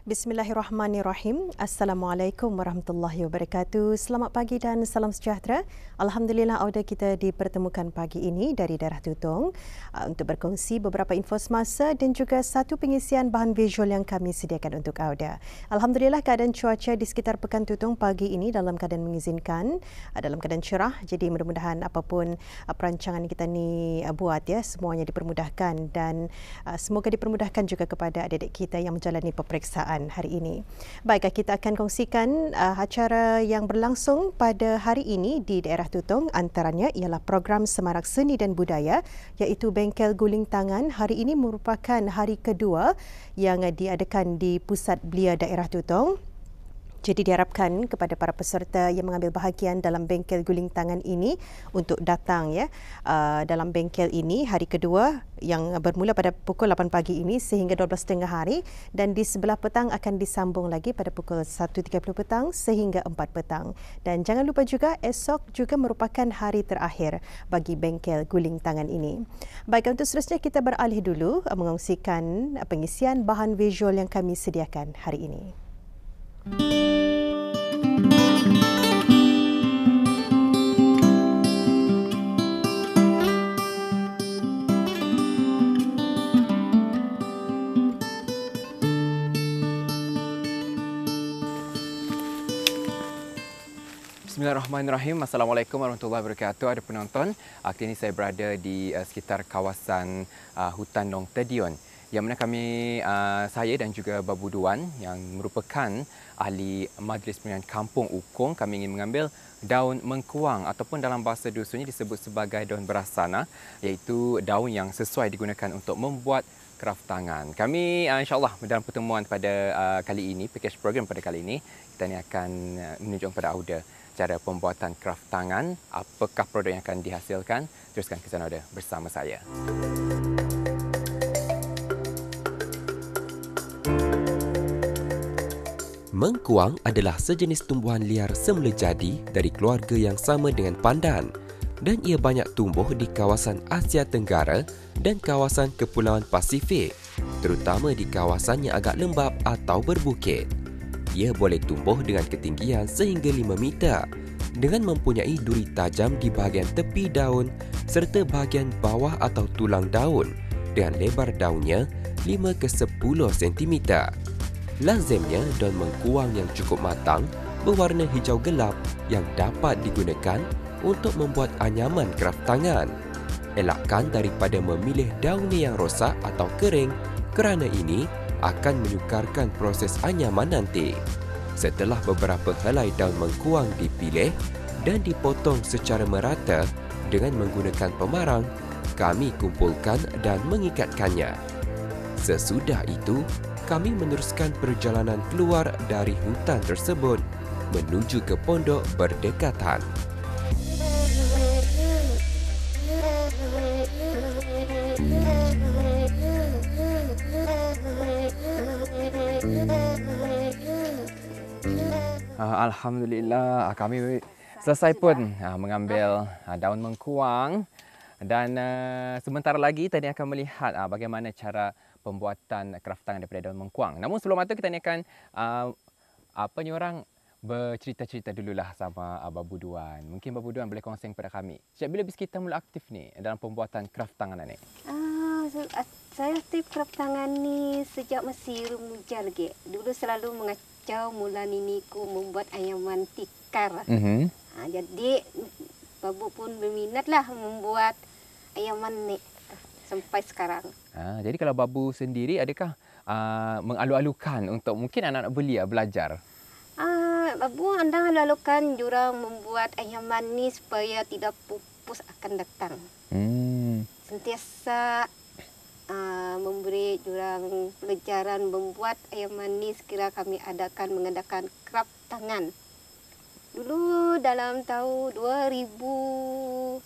Bismillahirrahmanirrahim. Assalamualaikum warahmatullahi wabarakatuh. Selamat pagi dan salam sejahtera. Alhamdulillah auda kita dipertemukan pagi ini dari daerah Tutong untuk berkongsi beberapa info semasa dan juga satu pengisian bahan visual yang kami sediakan untuk auda. Alhamdulillah keadaan cuaca di sekitar Pekan Tutong pagi ini dalam keadaan mengizinkan, dalam keadaan cerah. Jadi mudah-mudahan apapun perancangan kita ni buat ya, semuanya dipermudahkan dan semoga dipermudahkan juga kepada adik-adik kita yang menjalani peperiksaan hari ini. Baik, kita akan kongsikan acara yang berlangsung pada hari ini di daerah Tutong. Antaranya ialah program Semarak Seni dan Budaya iaitu Bengkel Guling Tangan. Hari ini merupakan hari kedua yang diadakan di Pusat Belia Daerah Tutong. Jadi diharapkan kepada para peserta yang mengambil bahagian dalam bengkel guling tangan ini untuk datang ya dalam bengkel ini hari kedua yang bermula pada pukul 8 pagi ini sehingga 12.30 hari dan di sebelah petang akan disambung lagi pada pukul 1.30 petang sehingga 4 petang. Dan jangan lupa juga esok juga merupakan hari terakhir bagi bengkel guling tangan ini. Baik, untuk seterusnya kita beralih dulu mengongsikan pengisian bahan visual yang kami sediakan hari ini. Bismillahirrahmanirrahim. Assalamualaikum warahmatullahi wabarakatuh. Ada penonton, kini saya berada di sekitar kawasan Hutan Nong Tedion. Yang mana saya dan juga Babu Duan yang merupakan ahli Majlis Pembinaan Kampung Ukong, kami ingin mengambil daun mengkuang ataupun dalam bahasa dusunnya disebut sebagai daun berasana, iaitu daun yang sesuai digunakan untuk membuat kraft tangan. Kami insyaAllah dalam pertemuan pada kali ini, package program pada kali ini, kita ni akan menunjukkan kepada auda cara pembuatan kraft tangan, apakah produk yang akan dihasilkan. Teruskan ke sana auda bersama saya. Mengkuang adalah sejenis tumbuhan liar semula jadi dari keluarga yang sama dengan pandan dan ia banyak tumbuh di kawasan Asia Tenggara dan kawasan Kepulauan Pasifik, terutama di kawasan yang agak lembap atau berbukit. Ia boleh tumbuh dengan ketinggian sehingga 5 meter dengan mempunyai duri tajam di bahagian tepi daun serta bahagian bawah atau tulang daun dengan lebar daunnya 5 ke 10 cm. Lazimnya daun mengkuang yang cukup matang berwarna hijau gelap yang dapat digunakan untuk membuat anyaman kraft tangan. Elakkan daripada memilih daunnya yang rosak atau kering kerana ini akan menyukarkan proses anyaman nanti. Setelah beberapa helai daun mengkuang dipilih dan dipotong secara merata dengan menggunakan pemarang, kami kumpulkan dan mengikatkannya. Sesudah itu, kami meneruskan perjalanan keluar dari hutan tersebut menuju ke pondok berdekatan. Alhamdulillah, kami selesai pun mengambil daun mengkuang dan sebentar lagi tadi akan melihat bagaimana cara pembuatan kraft tangan daripada daun mengkuang. Namun sebelum itu kita ni akan orang bercerita-cerita dululah sama Babu Duan. Mungkin Babu Duan boleh kongsi kepada kami. Sejak bila kita mula aktif ni dalam pembuatan kraft tangan ni? Saya aktif kraft tangan ni sejak masih remaja lagi. Dulu selalu mengacau mula niniku membuat anyaman tikar. Jadi Babu pun berminatlah membuat anyaman ni sampai sekarang. Jadi kalau Babu sendiri adakah mengalu-alukan untuk mungkin anak-anak belia belajar? Babu andang alu-alukan jurang membuat anyaman ni supaya tidak pupus akan datang. Sentiasa memberi jurang pelajaran membuat anyaman ni sekira kami mengadakan kraft tangan. Dulu dalam tahun 2020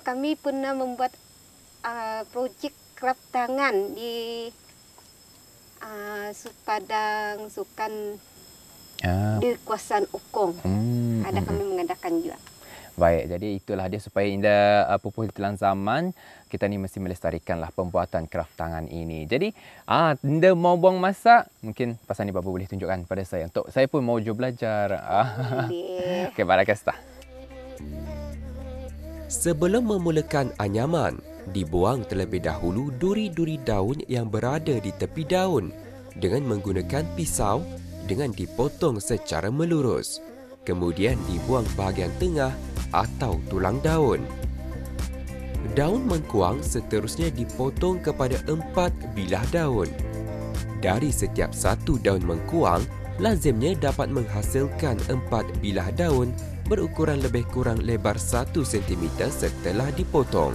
kami pernah membuat projek kraft tangan di Padang Sukan di kawasan Ukong. Kami mengadakan juga. Baik, jadi itulah dia supaya indah pupus telan zaman, kita ni mesti melestarikanlah pembuatan kraft tangan ini. Jadi, anda mau buang masa, mungkin pasal ni Babu boleh tunjukkan pada saya. Untuk saya pun mau belajar. Boleh. Okey, barakastah. Sebelum memulakan anyaman, dibuang terlebih dahulu duri-duri daun yang berada di tepi daun dengan menggunakan pisau dengan dipotong secara melurus. Kemudian dibuang bahagian tengah atau tulang daun. Daun mengkuang seterusnya dipotong kepada 4 bilah daun. Dari setiap satu daun mengkuang, lazimnya dapat menghasilkan 4 bilah daun berukuran lebih kurang lebar 1 cm setelah dipotong.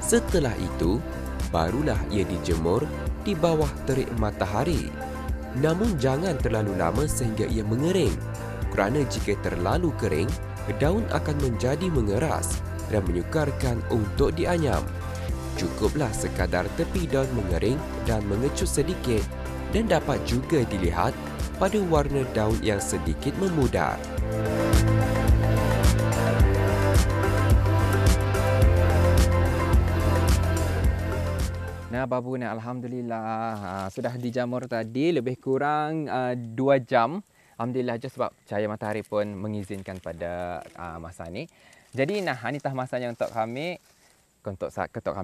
Setelah itu, barulah ia dijemur di bawah terik matahari. Namun jangan terlalu lama sehingga ia mengering, kerana jika terlalu kering, daun akan menjadi mengeras dan menyukarkan untuk dianyam. Cukuplah sekadar tepi daun mengering dan mengecut sedikit dan dapat juga dilihat pada warna daun yang sedikit memudar. Nah, Babu ni alhamdulillah sudah dijamur tadi lebih kurang 2 jam. Alhamdulillah je sebab cahaya matahari pun mengizinkan pada masa ni. Jadi ini tah masanya untuk kami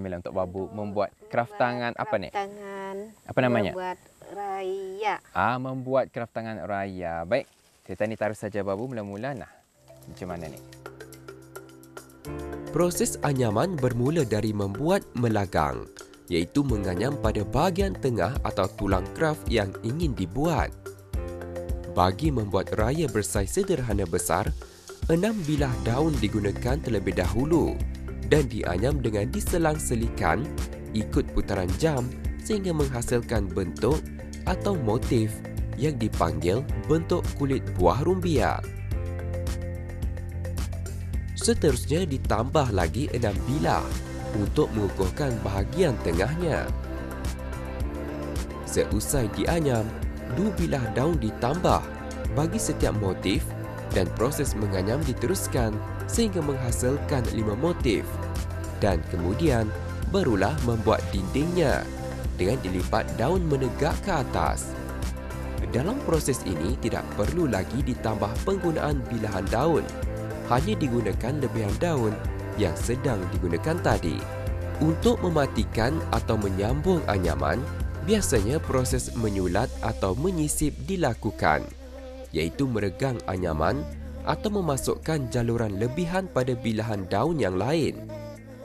lah untuk Babu membuat kraft tangan apa ni? Tangan. Apa namanya? Membuat raya. Membuat kraft tangan raya. Baik, kita ni taruh saja Babu mula-mula. Nah, macam mana ni? Proses anyaman bermula dari membuat melagang, iaitu menganyam pada bahagian tengah atau tulang kraft yang ingin dibuat. Bagi membuat raya bersaiz sederhana besar, 6 bilah daun digunakan terlebih dahulu dan dianyam dengan diselang-selikan ikut putaran jam sehingga menghasilkan bentuk atau motif yang dipanggil bentuk kulit buah rumbia. Seterusnya ditambah lagi 6 bilah untuk mengukuhkan bahagian tengahnya. Seusai dianyam, 2 bilah daun ditambah bagi setiap motif dan proses menganyam diteruskan sehingga menghasilkan 5 motif. Dan kemudian barulah membuat dindingnya dengan dilipat daun menegak ke atas. Dalam proses ini tidak perlu lagi ditambah penggunaan bilahan daun. Hanya digunakan lebihan daun yang sedang digunakan tadi. Untuk mematikan atau menyambung anyaman, biasanya proses menyulat atau menyisip dilakukan, iaitu meregang anyaman atau memasukkan jaluran lebihan pada bilahan daun yang lain.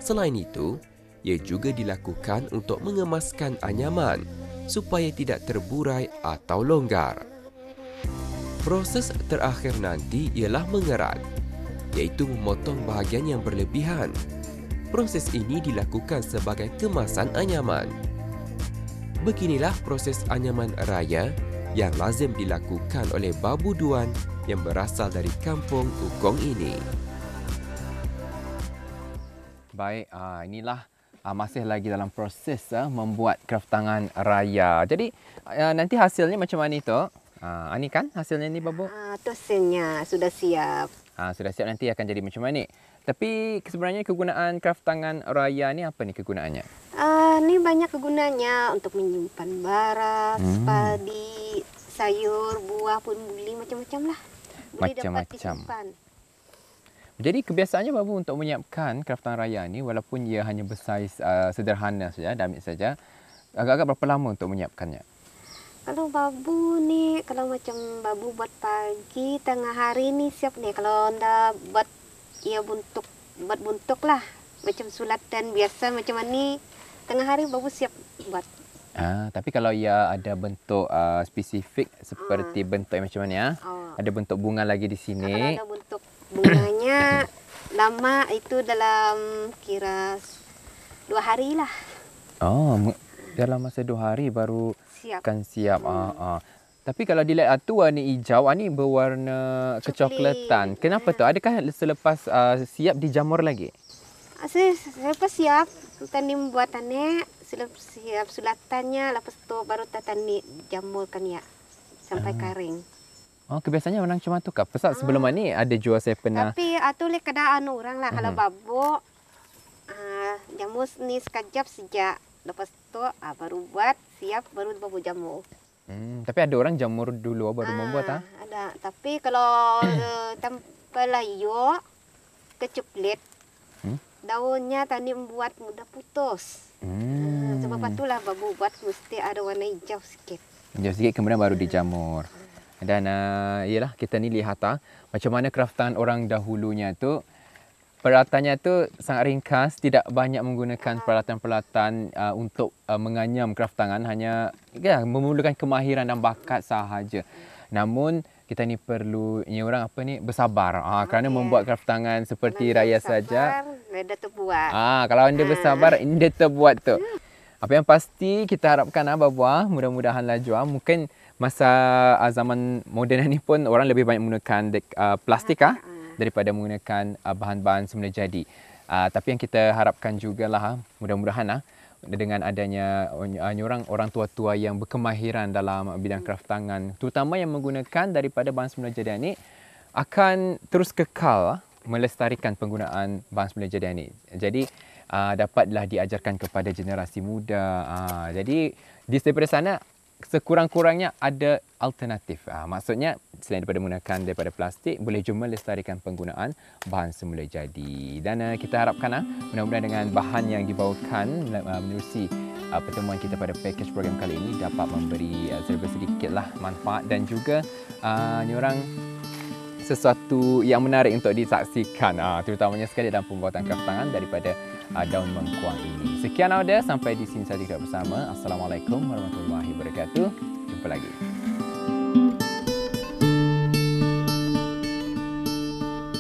Selain itu, ia juga dilakukan untuk mengemaskan anyaman supaya tidak terburai atau longgar. Proses terakhir nanti ialah mengerat, iaitu memotong bahagian yang berlebihan. Proses ini dilakukan sebagai kemasan anyaman. Beginilah proses anyaman raya yang lazim dilakukan oleh Babu Duan yang berasal dari kampung Ukong ini. Baik, inilah masih lagi dalam proses membuat kraft tangan raya. Jadi nanti hasilnya macam mana itu? Ini kan hasilnya ni Babu? Itu hasilnya sudah siap. Sudah siap, nanti akan jadi macam mana ni? Tapi sebenarnya kegunaan kraft tangan raya ni apa ni kegunaannya? Ini banyak kegunaannya untuk menyimpan baras, padi, sayur, buah pun boleh macam-macam lah. Boleh dapat disimpan. Jadi kebiasaannya Babu untuk menyiapkan kraft tangan raya ni walaupun ia hanya bersaiz sederhana saja, damit saja, agak-agak berapa lama untuk menyiapkannya? Kalau Babu ni, kalau macam Babu buat pagi, tengah hari ni siap ni. Kalau anda buat ia buat buntuk lah. Macam sulatan biasa macam ni, tengah hari Babu siap buat. Tapi kalau ia ada bentuk spesifik seperti bentuk macam mana ya? Ada bentuk bunga lagi di sini. Kalau ada bentuk bunganya lama itu dalam kira 2 hari lah. Dalam masa 2 hari baru Siap. kan siap. Tapi kalau dilihat warna hijau, ni berwarna kecoklatan. Kenapa tu? Adakah selepas siap dijamur lagi? Selepas siap, tani membuatannya, siap sulatannya, lepas tu baru tani jamurkan ya sampai kering. Oh, kebiasaannya orang cuma tu kah? Pasal sebelum ni ada jual saya pernah. Tapi tu le keadaan orang lah. Kalau babuk, jamu ni sekejap sejak. Lepas tu baru buat, siap baru babuk jamu. Tapi ada orang jamur dulu baru membuat Ada. Tapi kalau tanpa layu, kecuplit, daunnya tadi membuat mudah putus. Sebab itulah babuk buat mesti ada warna hijau sikit. Hijau sikit kemudian baru dijamur. Dan ialah kita ni lihat macam mana kraftan orang dahulunya tu, peralatannya tu sangat ringkas, tidak banyak menggunakan peralatan-peralatan untuk menganyam kraftangan, hanya memerlukan kemahiran dan bakat sahaja. Namun kita ni perlu orang bersabar kerana membuat kraftangan seperti raya saja. Anda terbuat. Kalau anda bersabar, anda terbuat tu. Apa yang pasti kita harapkan Bapa, mudah-mudahan laju mungkin masa zaman moden ni pun orang lebih banyak menggunakan plastik daripada menggunakan bahan-bahan semula jadi. Tapi yang kita harapkan jugalah mudah-mudahan dengan adanya orang tua-tua yang berkemahiran dalam bidang kraftangan, terutama yang menggunakan daripada bahan semula jadi ini, akan terus kekal melestarikan penggunaan bahan semula jadi ini. Jadi dapatlah diajarkan kepada generasi muda. Jadi daripada sana sekurang-kurangnya ada alternatif. Maksudnya selain daripada menggunakan daripada plastik, boleh juga melestarikan penggunaan bahan semula jadi. Dan kita harapkan mudah-mudahan dengan bahan yang dibawakan menerusi pertemuan kita pada package program kali ini dapat memberi sedikitlah manfaat dan juga orang sesuatu yang menarik untuk disaksikan, terutamanya sekali dalam pembuatan kraftangan daripada daun mengkuang ini. Sekian Auda, sampai di sini saya tidak bersama. Assalamualaikum warahmatullahi wabarakatuh. Jumpa lagi.